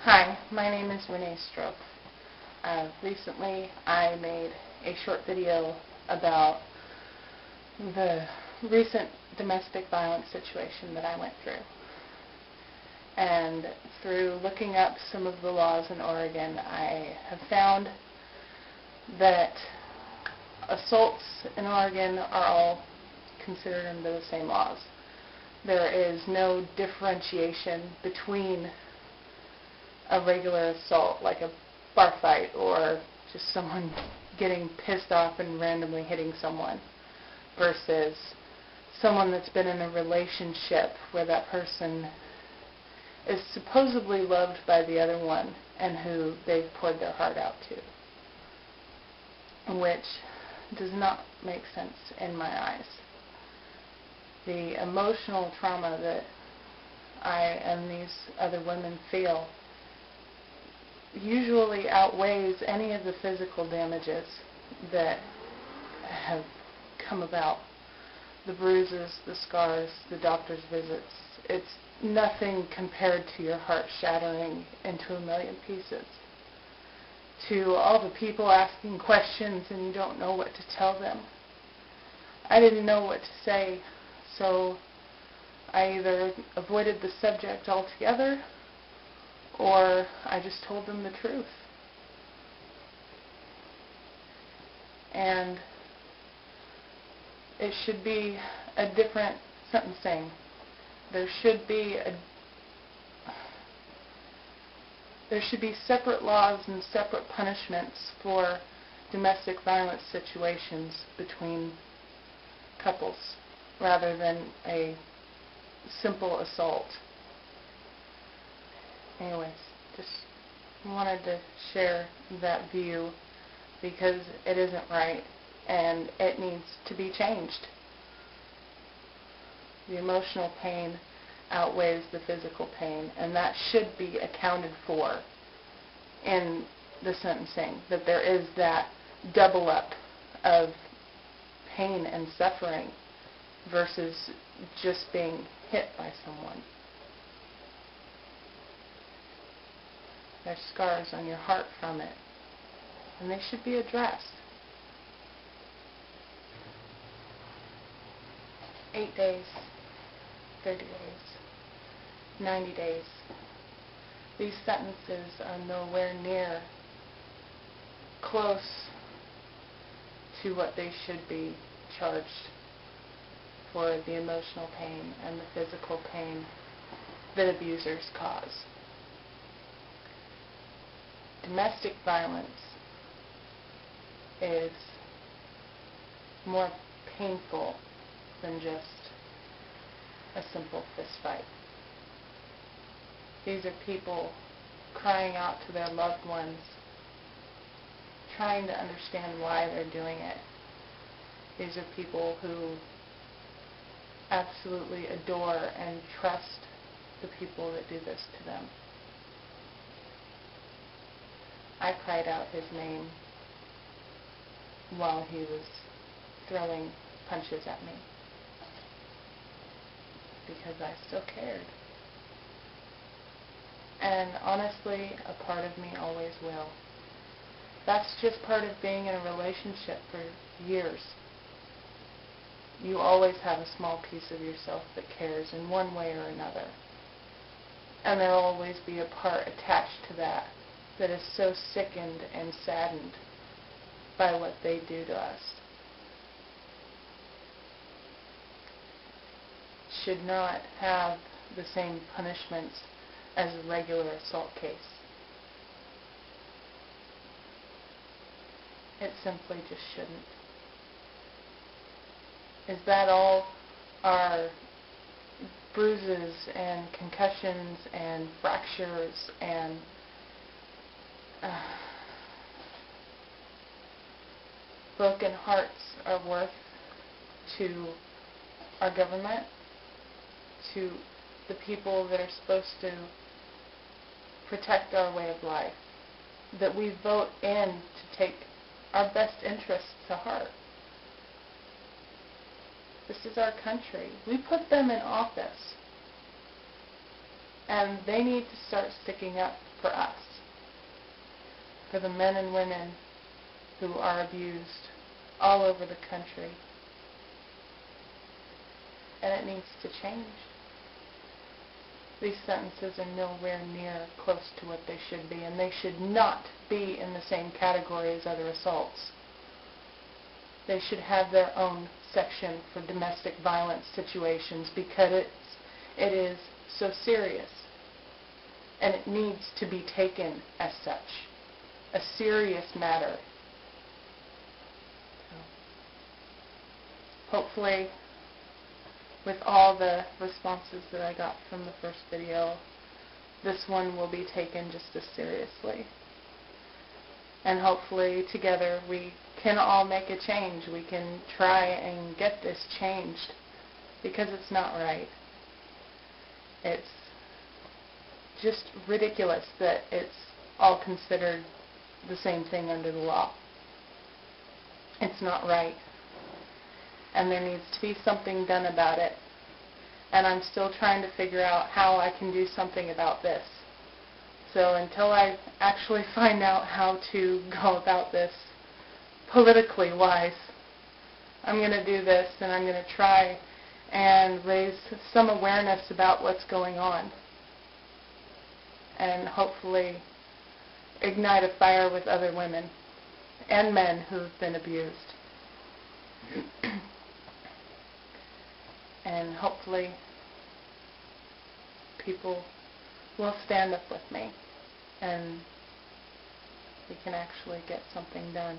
Hi, my name is Renee Stroke. Recently I made a short video about the recent domestic violence situation that I went through. And through looking up some of the laws in Oregon, I have found that assaults in Oregon are all considered under the same laws. There is no differentiation between a regular assault, like a bar fight or just someone getting pissed off and randomly hitting someone, versus someone that's been in a relationship where that person is supposedly loved by the other one and who they've poured their heart out to, which does not make sense in my eyes. The emotional trauma that I and these other women feel usually outweighs any of the physical damages that have come about. The bruises, the scars, the doctor's visits. It's nothing compared to your heart shattering into a million pieces. To all the people asking questions and you don't know what to tell them. I didn't know what to say, so I either avoided the subject altogether or I just told them the truth. And it should be a different sentencing. There should be separate laws and separate punishments for domestic violence situations between couples rather than a simple assault. Anyways, just wanted to share that view because it isn't right and it needs to be changed. The emotional pain outweighs the physical pain, and that should be accounted for in the sentencing, that there is that double up of pain and suffering versus just being hit by someone. There's scars on your heart from it, and they should be addressed. 8 days, 30 days, 90 days. These sentences are nowhere near close to what they should be charged for the emotional pain and the physical pain that abusers cause. Domestic violence is more painful than just a simple fist fight. These are people crying out to their loved ones, trying to understand why they're doing it. These are people who absolutely adore and trust the people that do this to them. I cried out his name while he was throwing punches at me because I still cared. And honestly, a part of me always will. That's just part of being in a relationship for years. You always have a small piece of yourself that cares in one way or another. And there will always be a part attached to that that is so sickened and saddened by what they do to us. Should not have the same punishments as a regular assault case. It simply just shouldn't. Is that all our bruises and concussions and fractures and broken hearts are worth to our government, to the people that are supposed to protect our way of life, that we vote in to take our best interests to heart? This is our country. We put them in office, and they need to start sticking up for us, for the men and women who are abused all over the country. And it needs to change. These sentences are nowhere near close to what they should be, and they should not be in the same category as other assaults. They should have their own section for domestic violence situations because it is so serious, and it needs to be taken as such, a serious matter. So, hopefully, with all the responses that I got from the first video, this one will be taken just as seriously. And hopefully together we can all make a change. We can try and get this changed, because it's not right. It's just ridiculous that it's all considered the same thing under the law. It's not right. And there needs to be something done about it. And I'm still trying to figure out how I can do something about this. So until I actually find out how to go about this politically wise, I'm going to do this, and I'm going to try and raise some awareness about what's going on, and hopefully ignite a fire with other women and men who have been abused. And hopefully people will stand up with me and we can actually get something done.